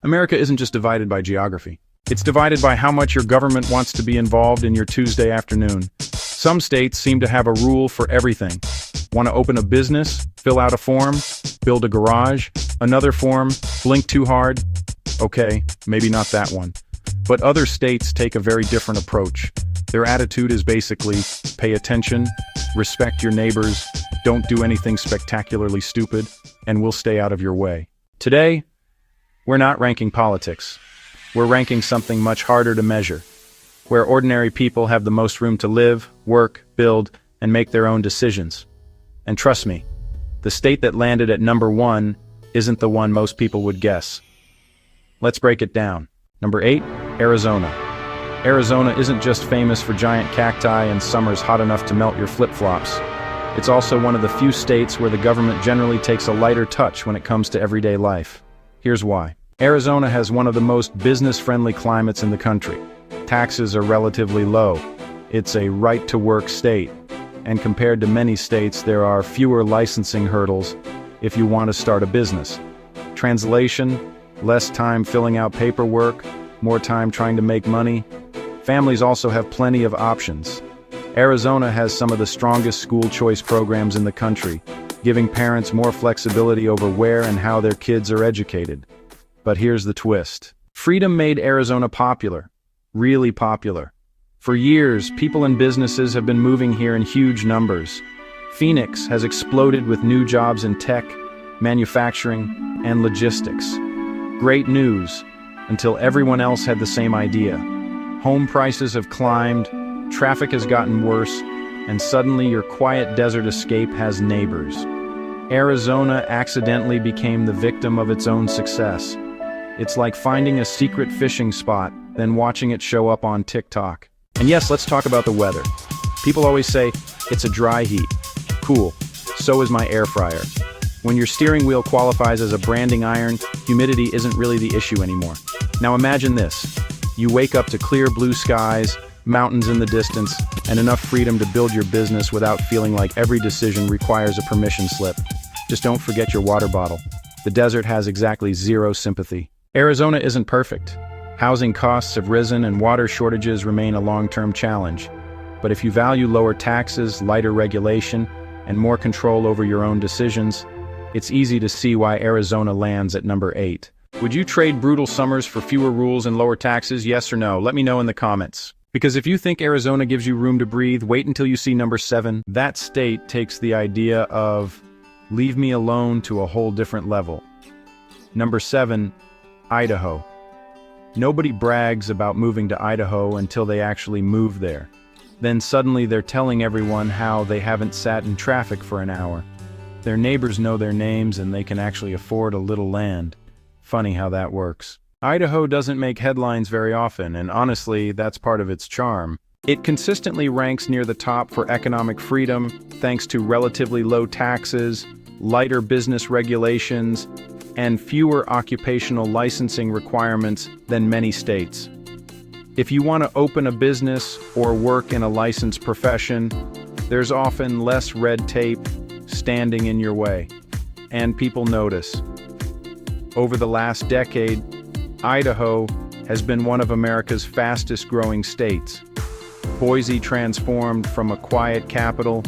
America isn't just divided by geography. It's divided by how much your government wants to be involved in your Tuesday afternoon. Some states seem to have a rule for everything. Want to open a business? Fill out a form? Build a garage? Another form? Blink too hard? Okay, maybe not that one. But other states take a very different approach. Their attitude is basically, pay attention, respect your neighbors, don't do anything spectacularly stupid, and we'll stay out of your way. Today, we're not ranking politics. We're ranking something much harder to measure, where ordinary people have the most room to live, work, build, and make their own decisions. And trust me, the state that landed at number 1 isn't the one most people would guess. Let's break it down. Number 8, Arizona. Arizona isn't just famous for giant cacti and summers hot enough to melt your flip-flops. It's also one of the few states where the government generally takes a lighter touch when it comes to everyday life. Here's why. Arizona has one of the most business-friendly climates in the country. Taxes are relatively low. It's a right-to-work state. And compared to many states, there are fewer licensing hurdles if you want to start a business. Translation: less time filling out paperwork, more time trying to make money. Families also have plenty of options. Arizona has some of the strongest school choice programs in the country, giving parents more flexibility over where and how their kids are educated. But here's the twist. Freedom made Arizona popular, really popular. For years, people and businesses have been moving here in huge numbers. Phoenix has exploded with new jobs in tech, manufacturing, and logistics. Great news, until everyone else had the same idea. Home prices have climbed, traffic has gotten worse, and suddenly your quiet desert escape has neighbors. Arizona accidentally became the victim of its own success. It's like finding a secret fishing spot, then watching it show up on TikTok. And yes, let's talk about the weather. People always say, it's a dry heat. Cool, so is my air fryer. When your steering wheel qualifies as a branding iron, humidity isn't really the issue anymore. Now imagine this. You wake up to clear blue skies, mountains in the distance, and enough freedom to build your business without feeling like every decision requires a permission slip. Just don't forget your water bottle. The desert has exactly zero sympathy. Arizona isn't perfect. Housing costs have risen and water shortages remain a long-term challenge. But if you value lower taxes, lighter regulation, and more control over your own decisions, it's easy to see why Arizona lands at number 8. Would you trade brutal summers for fewer rules and lower taxes, yes or no? Let me know in the comments. Because if you think Arizona gives you room to breathe, wait until you see number 7. That state takes the idea of leave me alone to a whole different level. Number 7, Idaho. Nobody brags about moving to Idaho until they actually move there. Then suddenly they're telling everyone how they haven't sat in traffic for an hour. Their neighbors know their names and they can actually afford a little land. Funny how that works. Idaho doesn't make headlines very often, and honestly, that's part of its charm. It consistently ranks near the top for economic freedom, thanks to relatively low taxes, lighter business regulations, and fewer occupational licensing requirements than many states. If you want to open a business or work in a licensed profession, there's often less red tape standing in your way, and people notice. Over the last decade, Idaho has been one of America's fastest-growing states. Boise transformed from a quiet capital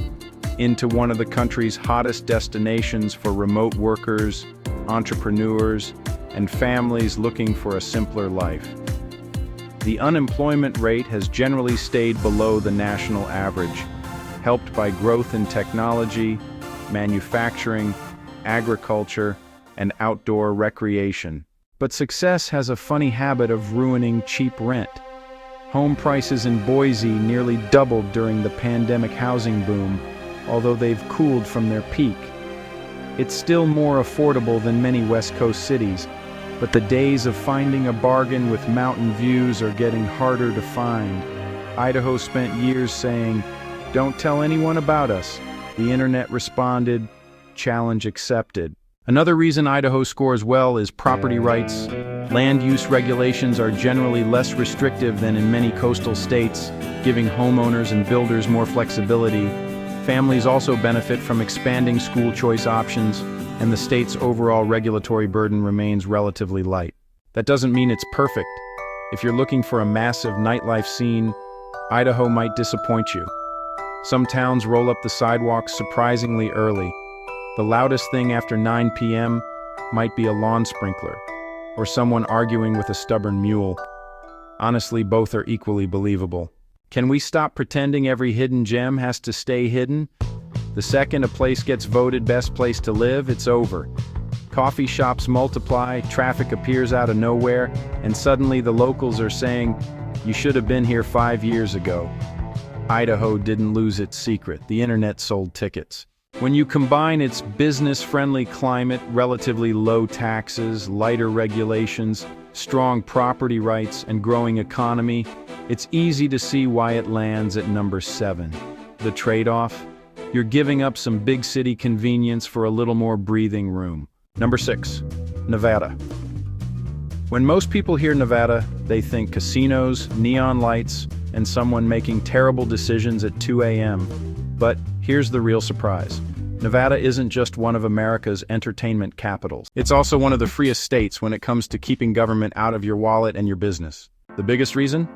into one of the country's hottest destinations for remote workers, entrepreneurs, and families looking for a simpler life. The unemployment rate has generally stayed below the national average, helped by growth in technology, manufacturing, agriculture, and outdoor recreation. But success has a funny habit of ruining cheap rent. Home prices in Boise nearly doubled during the pandemic housing boom, although they've cooled from their peak. It's still more affordable than many West Coast cities, but the days of finding a bargain with mountain views are getting harder to find. Idaho spent years saying, "Don't tell anyone about us." The internet responded, "Challenge accepted." Another reason Idaho scores well is property rights. Land use regulations are generally less restrictive than in many coastal states, giving homeowners and builders more flexibility. Families also benefit from expanding school choice options, and the state's overall regulatory burden remains relatively light. That doesn't mean it's perfect. If you're looking for a massive nightlife scene, Idaho might disappoint you. Some towns roll up the sidewalks surprisingly early. The loudest thing after 9 p.m. might be a lawn sprinkler, or someone arguing with a stubborn mule. Honestly, both are equally believable. Can we stop pretending every hidden gem has to stay hidden? The second a place gets voted best place to live, it's over. Coffee shops multiply, traffic appears out of nowhere, and suddenly the locals are saying, "You should have been here 5 years ago." Idaho didn't lose its secret. The internet sold tickets. When you combine its business-friendly climate, relatively low taxes, lighter regulations, strong property rights, and growing economy, it's easy to see why it lands at number 7. The trade-off? You're giving up some big city convenience for a little more breathing room. Number 6. Nevada. When most people hear Nevada, they think casinos, neon lights, and someone making terrible decisions at 2 a.m. But here's the real surprise. Nevada isn't just one of America's entertainment capitals. It's also one of the freest states when it comes to keeping government out of your wallet and your business. The biggest reason?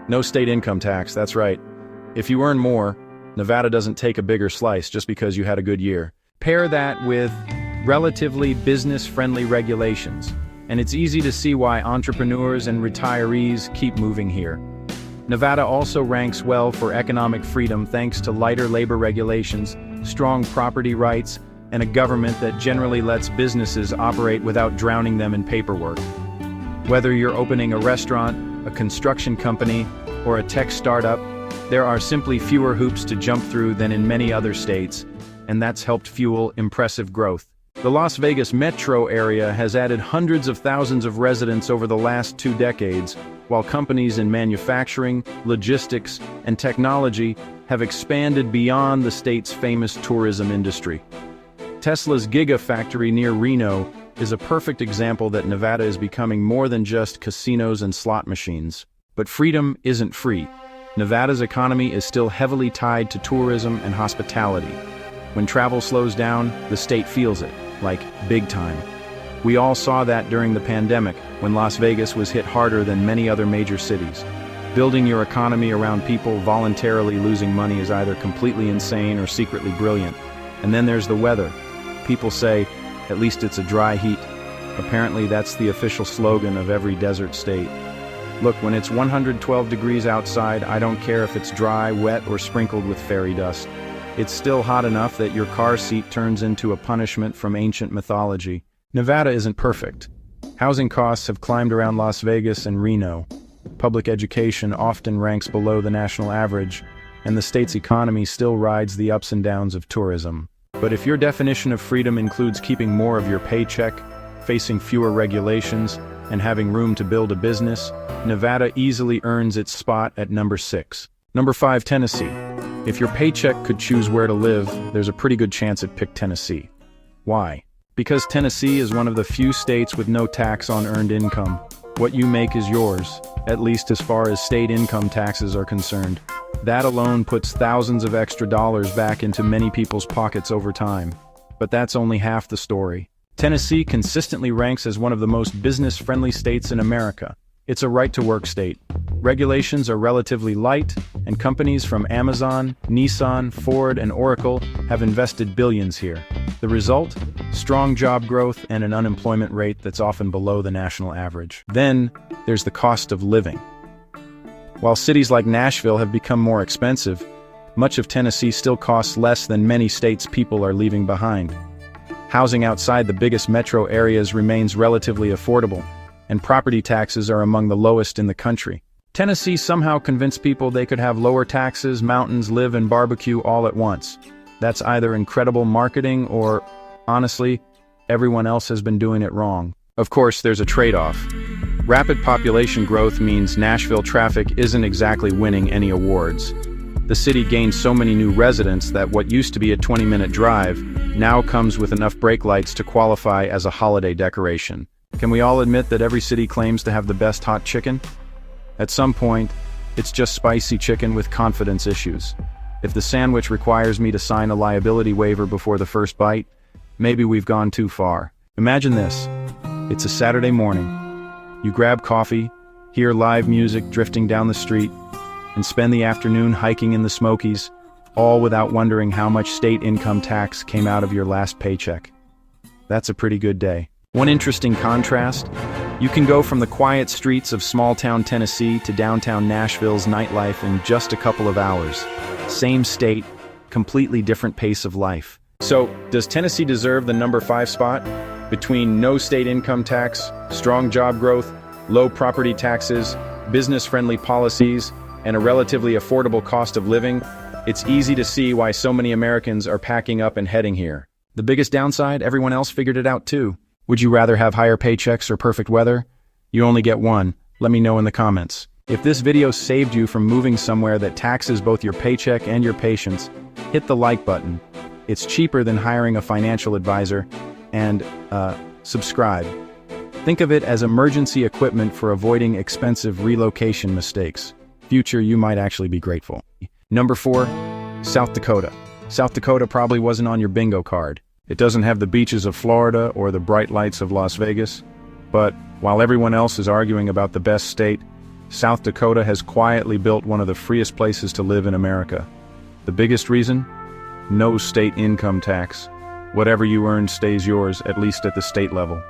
No state income tax, that's right. If you earn more, Nevada doesn't take a bigger slice just because you had a good year. Pair that with relatively business-friendly regulations, and it's easy to see why entrepreneurs and retirees keep moving here. Nevada also ranks well for economic freedom thanks to lighter labor regulations, strong property rights, and a government that generally lets businesses operate without drowning them in paperwork. Whether you're opening a restaurant, a construction company, or a tech startup, there are simply fewer hoops to jump through than in many other states, and that's helped fuel impressive growth. The Las Vegas metro area has added hundreds of thousands of residents over the last 2 decades, while companies in manufacturing, logistics, and technology have expanded beyond the state's famous tourism industry. Tesla's Gigafactory near Reno is a perfect example that Nevada is becoming more than just casinos and slot machines. But freedom isn't free. Nevada's economy is still heavily tied to tourism and hospitality. When travel slows down, the state feels it, like big time. We all saw that during the pandemic, when Las Vegas was hit harder than many other major cities. Building your economy around people voluntarily losing money is either completely insane or secretly brilliant. And then there's the weather. People say, at least it's a dry heat. Apparently that's the official slogan of every desert state. Look, when it's 112 degrees outside, I don't care if it's dry, wet, or sprinkled with fairy dust. It's still hot enough that your car seat turns into a punishment from ancient mythology. Nevada isn't perfect. Housing costs have climbed around Las Vegas and Reno. Public education often ranks below the national average, and the state's economy still rides the ups and downs of tourism. But if your definition of freedom includes keeping more of your paycheck, facing fewer regulations, and having room to build a business, Nevada easily earns its spot at number 6. Number 5, Tennessee. If your paycheck could choose where to live, there's a pretty good chance it picked Tennessee. Why? Because Tennessee is one of the few states with no tax on earned income. What you make is yours, at least as far as state income taxes are concerned. That alone puts thousands of extra dollars back into many people's pockets over time. But that's only half the story. Tennessee consistently ranks as one of the most business-friendly states in America. It's a right-to-work state. Regulations are relatively light, and companies from Amazon, Nissan, Ford, and Oracle have invested billions here. The result? Strong job growth and an unemployment rate that's often below the national average. Then, there's the cost of living. While cities like Nashville have become more expensive, much of Tennessee still costs less than many states people are leaving behind. Housing outside the biggest metro areas remains relatively affordable, and property taxes are among the lowest in the country. Tennessee somehow convinced people they could have lower taxes, mountains, live, and barbecue all at once. That's either incredible marketing or, honestly, everyone else has been doing it wrong. Of course, there's a trade-off. Rapid population growth means Nashville traffic isn't exactly winning any awards. The city gained so many new residents that what used to be a 20-minute drive now comes with enough brake lights to qualify as a holiday decoration. Can we all admit that every city claims to have the best hot chicken? At some point, it's just spicy chicken with confidence issues. If the sandwich requires me to sign a liability waiver before the first bite, maybe we've gone too far. Imagine this. It's a Saturday morning. You grab coffee, hear live music drifting down the street, and spend the afternoon hiking in the Smokies, all without wondering how much state income tax came out of your last paycheck. That's a pretty good day. One interesting contrast, you can go from the quiet streets of small-town Tennessee to downtown Nashville's nightlife in just a couple of hours. Same state, completely different pace of life. So, does Tennessee deserve the number 5 spot? Between no state income tax, strong job growth, low property taxes, business-friendly policies, and a relatively affordable cost of living, it's easy to see why so many Americans are packing up and heading here. The biggest downside, everyone else figured it out too. Would you rather have higher paychecks or perfect weather? You only get one. Let me know in the comments. If this video saved you from moving somewhere that taxes both your paycheck and your patience, hit the like button. It's cheaper than hiring a financial advisor. And, subscribe. Think of it as emergency equipment for avoiding expensive relocation mistakes. Future, you might actually be grateful. Number 4, South Dakota. South Dakota probably wasn't on your bingo card. It doesn't have the beaches of Florida or the bright lights of Las Vegas. But while everyone else is arguing about the best state, South Dakota has quietly built one of the freest places to live in America. The biggest reason? No state income tax. Whatever you earn stays yours, at least at the state level.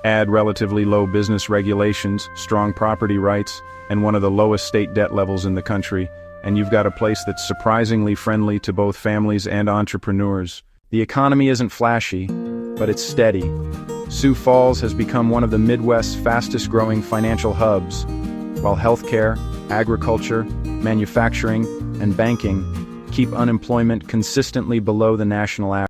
Add relatively low business regulations, strong property rights, and one of the lowest state debt levels in the country, and you've got a place that's surprisingly friendly to both families and entrepreneurs. The economy isn't flashy, but it's steady. Sioux Falls has become one of the Midwest's fastest-growing financial hubs, while healthcare, agriculture, manufacturing, and banking keep unemployment consistently below the national average.